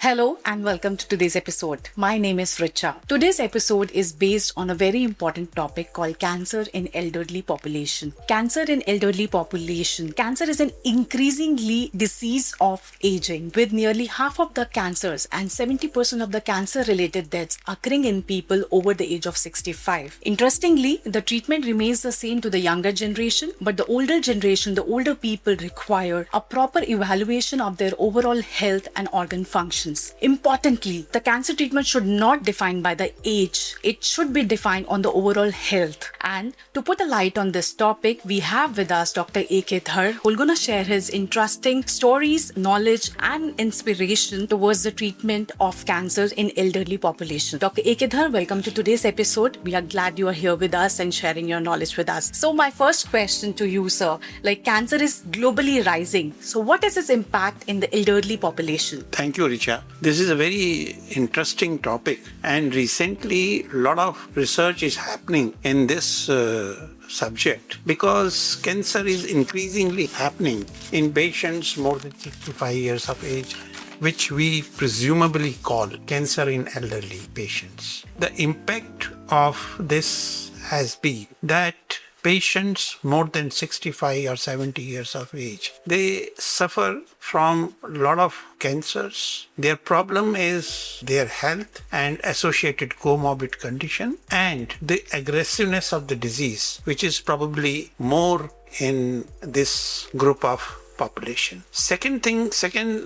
Hello and welcome to today's episode. My name is Richa. Today's episode is based on a very important topic called cancer in elderly population. Cancer in elderly population. Cancer is an increasingly disease of aging, with nearly half of the cancers and 70% of the cancer-related deaths occurring in people over the age of 65. Interestingly, the treatment remains the same to the younger generation, but the older generation, the older people require a proper evaluation of their overall health and organ functions. Importantly, the cancer treatment should not be defined by the age. It should be defined on the overall health. And to put a light on this topic, we have with us Dr. A.K. Dhar, who is going to share his interesting stories, knowledge, and inspiration towards the treatment of cancer in elderly population. Dr. A.K. Dhar, welcome to today's episode. We are glad you are here with us and sharing your knowledge with us. So my first question to you, sir, cancer is globally rising. So what is its impact in the elderly population? Thank you, Richa. This is a very interesting topic, and recently a lot of research is happening in this subject because cancer is increasingly happening in patients more than 65 years of age, which we presumably call cancer in elderly patients. The impact of this has been that patients more than 65 or 70 years of age, they suffer from a lot of cancers. Their problem is their health and associated comorbid condition and the aggressiveness of the disease, which is probably more in this group of population. Second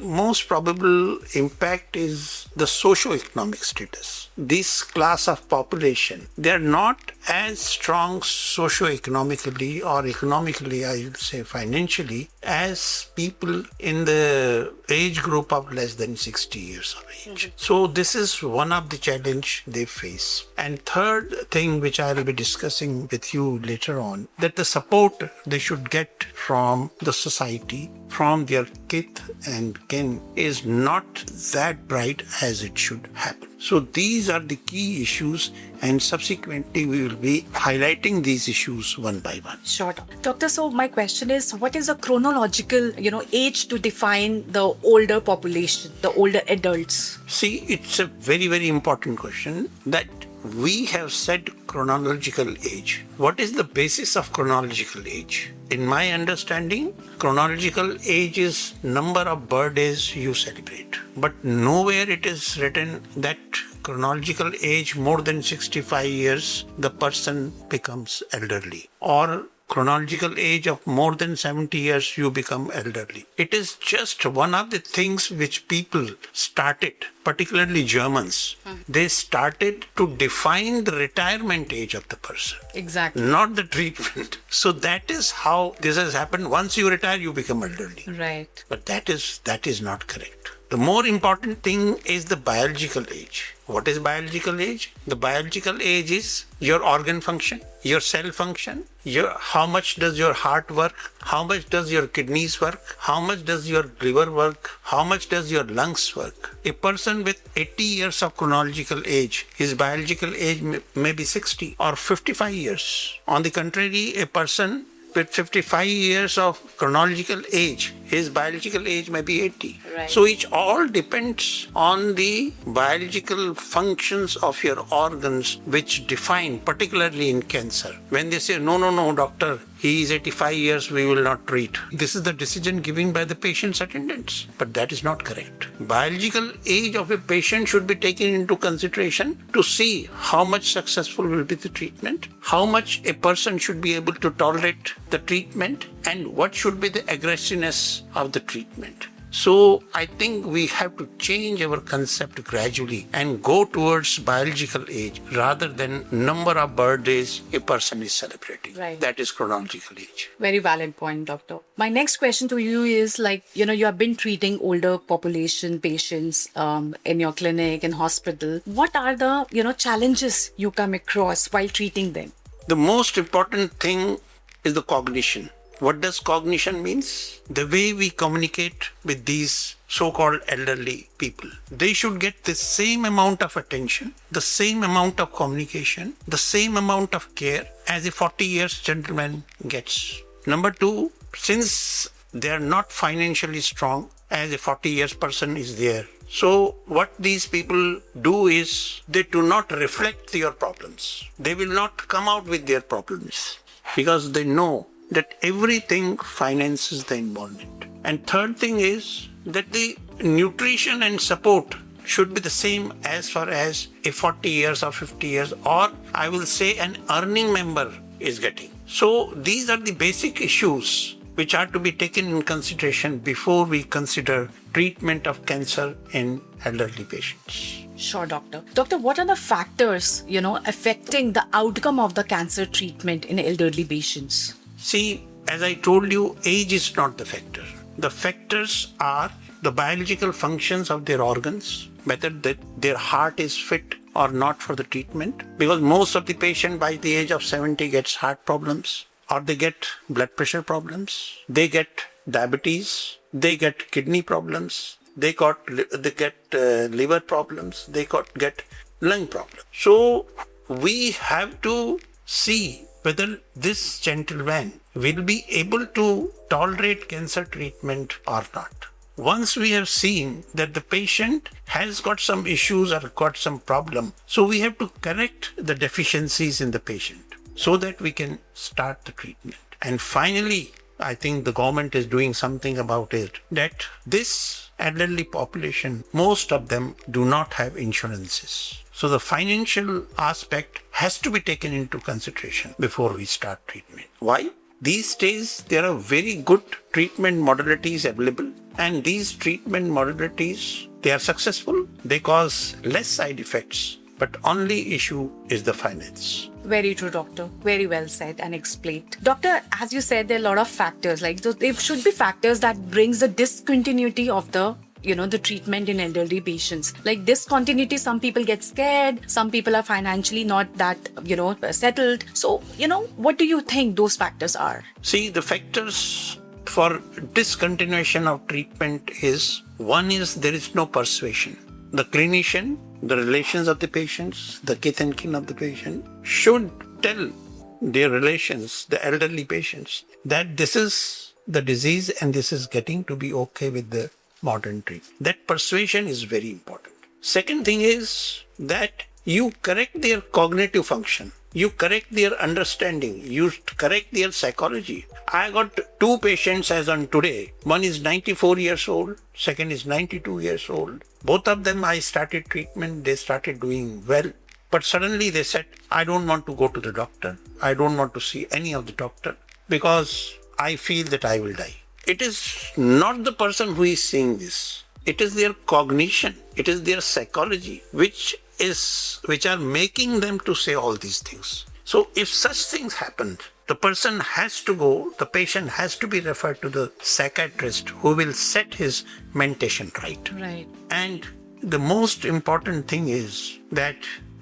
most probable impact is the socio-economic status. This class of population, they are not as strong socio-economically or economically, I would say financially, as people in the age group of less than 60 years of age. So this is one of the challenge they face. And third thing, which I will be discussing with you later on, that the support they should get from the society, from their kith and kin, is not that bright as it should happen. So these are the key issues, and subsequently we will be highlighting these issues one by one. Sure. Doctor, so my question is, what is a chronological, age to define the older population, the older adults? See, it's a very, very important question that we have said chronological age. What is the basis of chronological age? In my understanding, chronological age is number of birthdays you celebrate. But nowhere it is written that chronological age more than 65 years, the person becomes elderly. Or chronological age of more than 70 years, you become elderly. It is just one of the things which people started, particularly Germans. They started to define the retirement age of the person. Exactly. Not the treatment. So that is how this has happened. Once you retire, you become elderly. Right. But that is not correct. The more important thing is the biological age. What is biological age? The biological age is your organ function, your cell function, how much does your heart work, how much does your kidneys work, how much does your liver work, how much does your lungs work. A person with 80 years of chronological age, his biological age may be 60 or 55 years. On the contrary, a person with 55 years of chronological age, his biological age may be 80. Right. So it all depends on the biological functions of your organs, which define, particularly in cancer. When they say, no, doctor, he is 85 years, we will not treat. This is the decision given by the patient's attendants. But that is not correct. Biological age of a patient should be taken into consideration to see how much successful will be the treatment, how much a person should be able to tolerate the treatment, and what should be the aggressiveness of the treatment. So I think we have to change our concept gradually and go towards biological age rather than number of birthdays a person is celebrating. Right. That is chronological age. Very valid point, doctor. My next question to you is you have been treating older population patients in your clinic and hospital. What are the, challenges you come across while treating them? The most important thing is the cognition. What does cognition means? The way we communicate with these so-called elderly people. They should get the same amount of attention, the same amount of communication, the same amount of care as a 40 years gentleman gets. Number two, since they are not financially strong as a 40 years person is there, So what these people do is they do not reflect your problems. They will not come out with their problems because they know that everything finances the involvement. And third thing is that the nutrition and support should be the same as far as a 40 years or 50 years, or I will say an earning member is getting. So these are the basic issues which are to be taken in consideration before we consider treatment of cancer in elderly patients. Sure, doctor. Doctor, what are the factors, affecting the outcome of the cancer treatment in elderly patients? See, as I told you, age is not the factor. The factors are the biological functions of their organs, whether their heart is fit or not for the treatment, because most of the patient by the age of 70 gets heart problems, or they get blood pressure problems, they get diabetes, they get kidney problems, they get liver problems, they get lung problems. So we have to see whether this gentleman will be able to tolerate cancer treatment or not. Once we have seen that the patient has got some issues or got some problem, so we have to correct the deficiencies in the patient so that we can start the treatment. And finally, I think the government is doing something about it, that this elderly population, most of them do not have insurances. So the financial aspect has to be taken into consideration before we start treatment. Why? These days, there are very good treatment modalities available, and these treatment modalities, they are successful. They cause less side effects, but only issue is the finance. Very true, doctor. Very well said and explained. Doctor, as you said, there are a lot of factors. There should be factors that brings the discontinuity of the treatment in elderly patients. Like discontinuity, some people get scared, some people are financially not that, settled. So, what do you think those factors are? See, the factors for discontinuation of treatment is, one is there is no persuasion. The clinician, the relations of the patients, the kith and kin of the patient should tell their relations, the elderly patients, that this is the disease and this is getting to be okay with the modern treatment. That persuasion is very important. Second thing is that you correct their cognitive function. You correct their understanding. You correct their psychology. I got two patients as on today. One is 94 years old. Second is 92 years old. Both of them I started treatment. They started doing well. But suddenly they said, I don't want to go to the doctor. I don't want to see any of the doctor because I feel that I will die. It is not the person who is saying this. It is their cognition. It is their psychology, which are making them to say all these things. So if such things happen, the person has to go, the patient has to be referred to the psychiatrist who will set his mentation right. Right. And the most important thing is that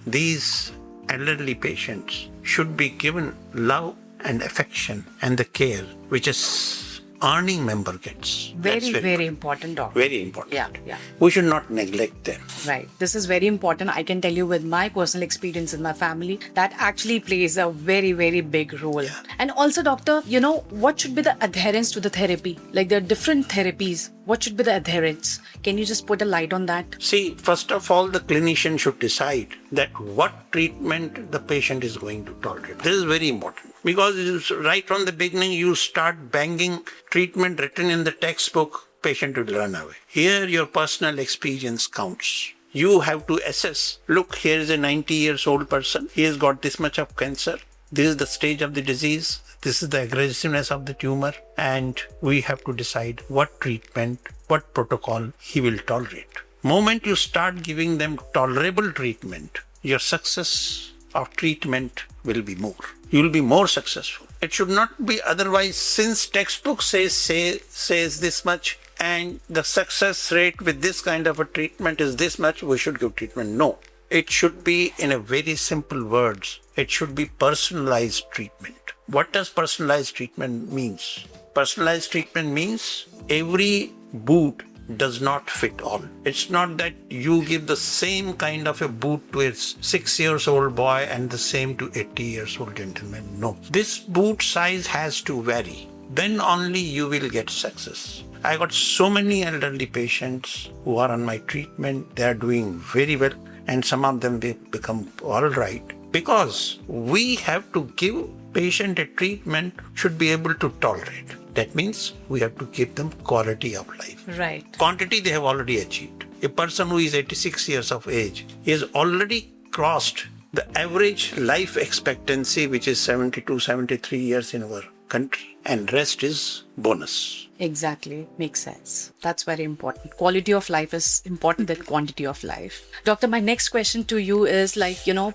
these elderly patients should be given love and affection and the care which is earning member gets. Very important, doctor. Very important. Yeah. We should not neglect them. Right. This is very important. I can tell you with my personal experience in my family, that actually plays a very, very big role. Yeah. And also, doctor, what should be the adherence to the therapy? Like there are different therapies. What should be the adherence? Can you just put a light on that? See, first of all, the clinician should decide that what treatment the patient is going to tolerate. This is very important because right from the beginning, you start banging treatment written in the textbook, patient will run away. Here, your personal experience counts. You have to assess, look, here is a 90 years old person. He has got this much of cancer. This is the stage of the disease. This is the aggressiveness of the tumor. And we have to decide what treatment, what protocol he will tolerate. Moment you start giving them tolerable treatment, your success of treatment will be more. You will be more successful. It should not be otherwise, since textbook says this much and the success rate with this kind of a treatment is this much, we should give treatment. No. It should be in a very simple words. It should be personalized treatment. What does personalized treatment means? Personalized treatment means every boot does not fit all. It's not that you give the same kind of a boot to a 6 years old boy and the same to 80 years old gentleman. No. This boot size has to vary. Then only you will get success. I got so many elderly patients who are on my treatment. They are doing very well, and some of them they become all right, because we have to give patient a treatment should be able to tolerate. That means we have to give them quality of life. Right. Quantity they have already achieved. A person who is 86 years of age is already crossed the average life expectancy, which is 72, 73 years in our country, and rest is bonus. Exactly. Makes sense. That's very important. Quality of life is important than quantity of life. Doctor, my next question to you is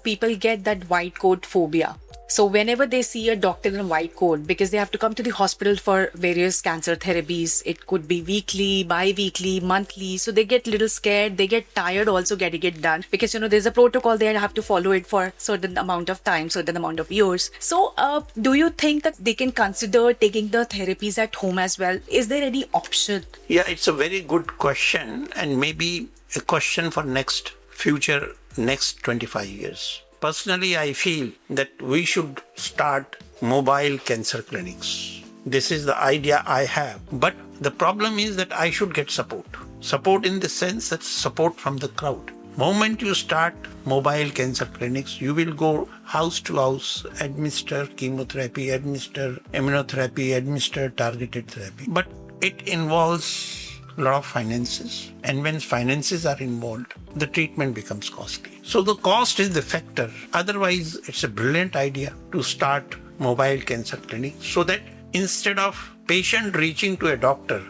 people get that white coat phobia. So whenever they see a doctor in a white coat, because they have to come to the hospital for various cancer therapies, it could be weekly, bi-weekly, monthly. So they get a little scared. They get tired also getting it done because, there's a protocol. They have to follow it for certain amount of time, certain amount of years. So do you think that they can consider taking the therapies at home as well? Is there any option? Yeah, it's a very good question, and maybe a question for next 25 years. Personally, I feel that we should start mobile cancer clinics. This is the idea I have. But the problem is that I should get support. Support in the sense that support from the crowd. Moment you start mobile cancer clinics, you will go house to house, administer chemotherapy, administer immunotherapy, administer targeted therapy. But it involves a lot of finances, and when finances are involved, the treatment becomes costly. So the cost is the factor. Otherwise, it's a brilliant idea to start mobile cancer clinic so that instead of patient reaching to a doctor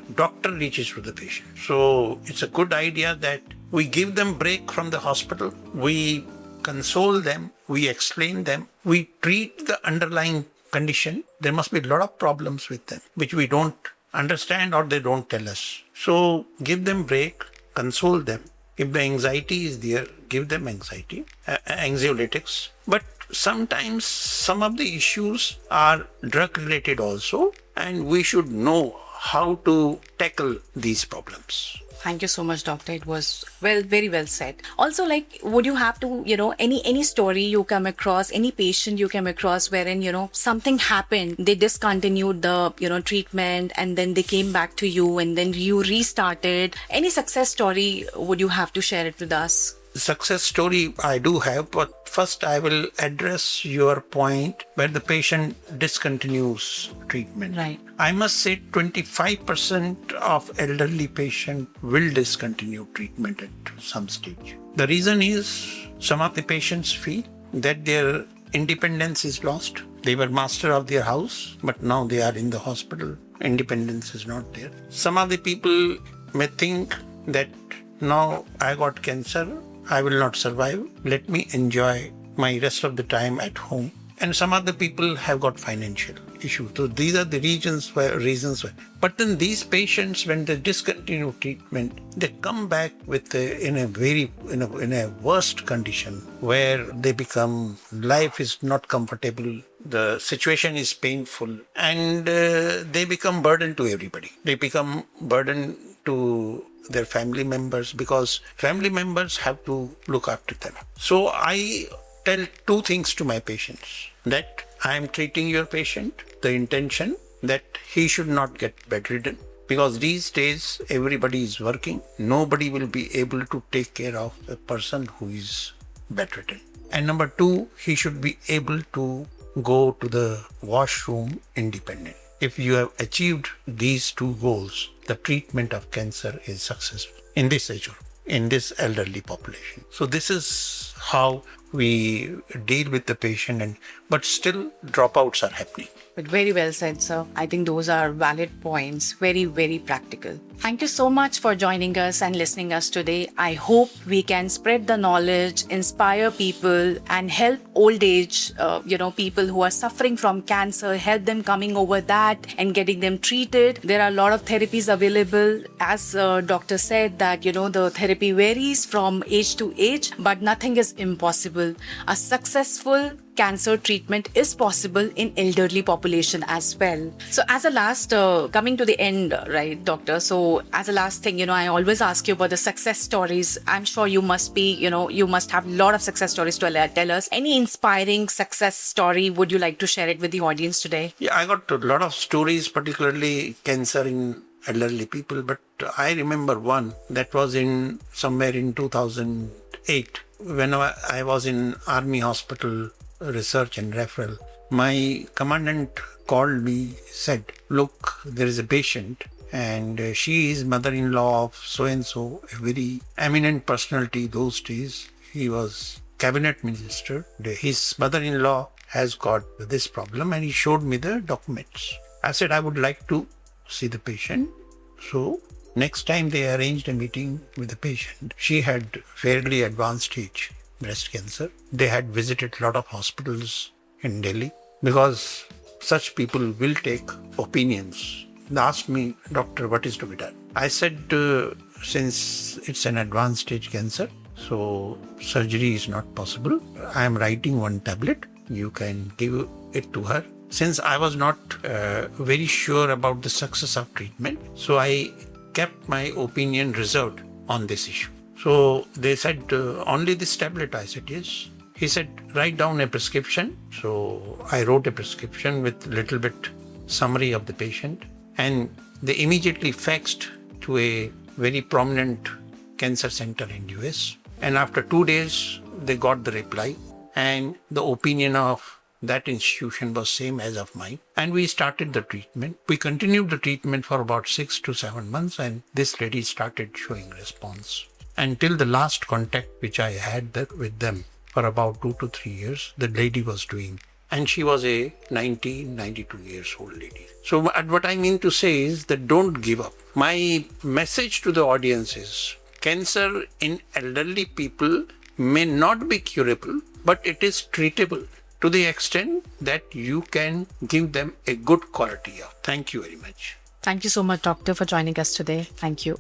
reaches to the patient. So it's a good idea that we give them break from the hospital, we console them, we explain them, we treat the underlying condition. There must be a lot of problems with them, which we don't understand or they don't tell us. So give them break, console them. If the anxiety is there, give them anxiolytics. But sometimes some of the issues are drug related also, and we should know how to tackle these problems. Thank you so much, doctor. It was very well said. Also, would you have to, any story you come across, any patient you come across wherein, something happened, they discontinued the, treatment, and then they came back to you and then you restarted. Any success story, would you have to share it with us? Success story I do have, but first I will address your point where the patient discontinues treatment. Right. I must say 25% of elderly patient will discontinue treatment at some stage. The reason is some of the patients feel that their independence is lost. They were master of their house, but now they are in the hospital. Independence is not there. Some of the people may think that now I got cancer, I will not survive. Let me enjoy my rest of the time at home. And some other people have got financial issues. So these are the reasons why. But then these patients, when they discontinue treatment, they come back with in a worst condition where they become, life is not comfortable, the situation is painful, and they become burden to everybody. They become burden to their family members because family members have to look after them. So I tell two things to my patients, that I am treating your patient, the intention that he should not get bedridden, because these days everybody is working. Nobody will be able to take care of a person who is bedridden. And number two, he should be able to go to the washroom independent. If you have achieved these two goals, the treatment of cancer is successful in this age group, in this elderly population. So this is how we deal with the patient, but still dropouts are happening. But very well said, sir. I think those are valid points. Very, very practical. Thank you so much for joining us and listening us today. I hope we can spread the knowledge, inspire people, and help old age, people who are suffering from cancer, help them coming over that and getting them treated. There are a lot of therapies available. As doctor said that, the therapy varies from age to age, but nothing is impossible. A successful cancer treatment is possible in elderly population as well. So as a last, coming to the end, right, doctor? So as a last thing, I always ask you about the success stories. I'm sure you must be, you must have a lot of success stories to tell us. Any inspiring success story, would you like to share it with the audience today? Yeah, I got a lot of stories, particularly cancer in elderly people, but I remember one that was in somewhere in 2008 when I was in Army Hospital research and referral. My commandant called me, said, look, there is a patient and she is mother-in-law of so-and-so, a very eminent personality those days. He was cabinet minister. His mother-in-law has got this problem, and he showed me the documents. I said, I would like to see the patient. So next time they arranged a meeting with the patient. She had fairly advanced stage breast cancer. They had visited a lot of hospitals in Delhi because such people will take opinions. They asked me, doctor, what is to be done? I said, since it's an advanced stage cancer, so surgery is not possible. I am writing one tablet. You can give it to her. Since I was not very sure about the success of treatment, so I kept my opinion reserved on this issue. So they said, only this tablet? I said, yes. He said, write down a prescription. So I wrote a prescription with little bit summary of the patient, and they immediately faxed to a very prominent cancer center in US. And after 2 days, they got the reply, and the opinion of that institution was same as of mine. And we started the treatment. We continued the treatment for about 6 to 7 months, and this lady started showing response. Until the last contact which I had with them for about 2 to 3 years, the lady was doing. And she was a 92 years old lady. So what I mean to say is that don't give up. My message to the audience is, cancer in elderly people may not be curable, but it is treatable to the extent that you can give them a good quality of. Thank you very much. Thank you so much, doctor, for joining us today. Thank you.